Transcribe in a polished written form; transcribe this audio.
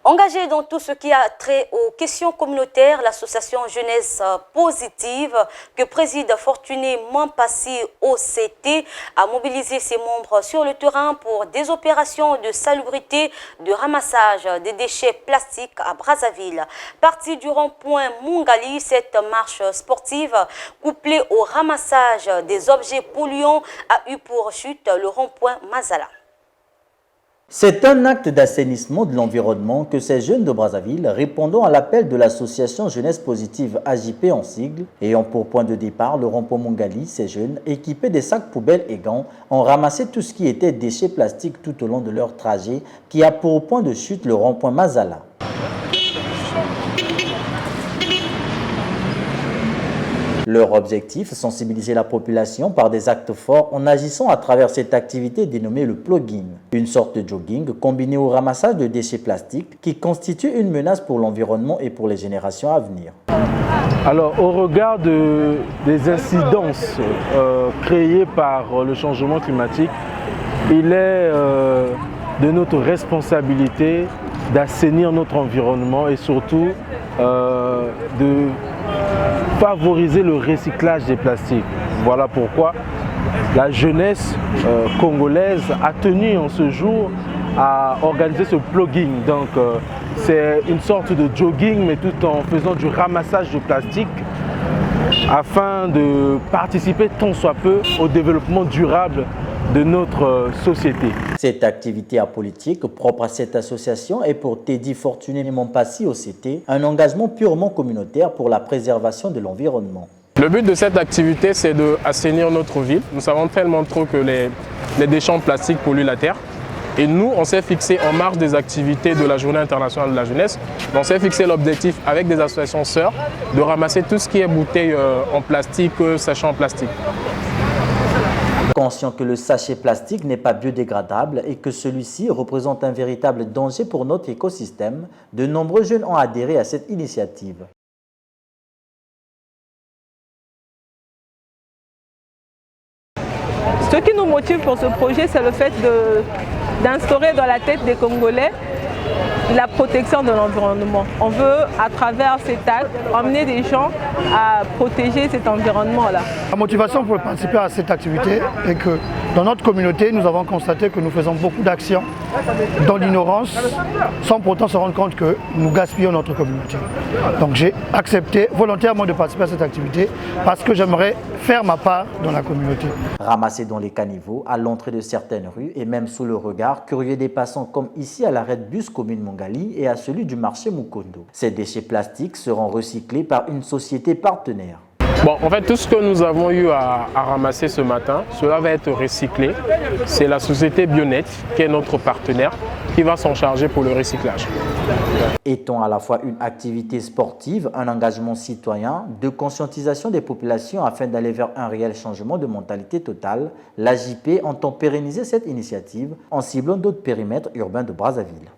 Engagée dans tout ce qui a trait aux questions communautaires, l'association Jeunesse Positive, que préside Fortuné Mampassi OCT, a mobilisé ses membres sur le terrain pour des opérations de salubrité, de ramassage des déchets plastiques à Brazzaville. Partie du rond-point Mungali, cette marche sportive, couplée au ramassage des objets polluants, a eu pour chute le rond-point Mazala. C'est un acte d'assainissement de l'environnement que ces jeunes de Brazzaville, répondant à l'appel de l'association Jeunesse Positive AJP en sigle, ayant pour point de départ le rond-point Mungali, ces jeunes, équipés des sacs poubelles et gants, ont ramassé tout ce qui était déchets plastiques tout au long de leur trajet, qui a pour point de chute le rond-point Mazala. Leur objectif, sensibiliser la population par des actes forts en agissant à travers cette activité dénommée le plugging, une sorte de jogging combiné au ramassage de déchets plastiques qui constitue une menace pour l'environnement et pour les générations à venir. Alors, au regard des incidences créées par le changement climatique, il est de notre responsabilité d'assainir notre environnement et surtout de favoriser le recyclage des plastiques. Voilà pourquoi la jeunesse congolaise a tenu en ce jour à organiser ce plugging. Donc c'est une sorte de jogging mais tout en faisant du ramassage de plastique afin de participer tant soit peu au développement durable de notre société. Cette activité apolitique propre à cette association est pour Teddy Fortuné Mampassi OCT un engagement purement communautaire pour la préservation de l'environnement. Le but de cette activité, c'est d'assainir notre ville. Nous savons tellement trop que les déchets en plastique polluent la terre. Et nous, on s'est fixé en marge des activités de la Journée internationale de la jeunesse, on s'est fixé l'objectif avec des associations sœurs de ramasser tout ce qui est bouteilles en plastique, sachets en plastique. Conscient que le sachet plastique n'est pas biodégradable et que celui-ci représente un véritable danger pour notre écosystème, de nombreux jeunes ont adhéré à cette initiative. Ce qui nous motive pour ce projet, c'est le fait d'instaurer dans la tête des Congolais la protection de l'environnement. On veut, à travers cet acte, emmener des gens à protéger cet environnement-là. La motivation pour participer à cette activité est que dans notre communauté, nous avons constaté que nous faisons beaucoup d'actions dans l'ignorance, sans pourtant se rendre compte que nous gaspillons notre communauté. Donc j'ai accepté volontairement de participer à cette activité parce que j'aimerais faire ma part dans la communauté. Ramassés dans les caniveaux, à l'entrée de certaines rues et même sous le regard curieux des passants comme ici à l'arrêt de bus commune Mungali et à celui du marché Mukondo. Ces déchets plastiques seront recyclés par une société partenaire. Bon, en fait, tout ce que nous avons eu à ramasser ce matin, cela va être recyclé. C'est la société Bionet, qui est notre partenaire, qui va s'en charger pour le recyclage. Étant à la fois une activité sportive, un engagement citoyen, de conscientisation des populations afin d'aller vers un réel changement de mentalité totale, l'AJP entend pérenniser cette initiative en ciblant d'autres périmètres urbains de Brazzaville.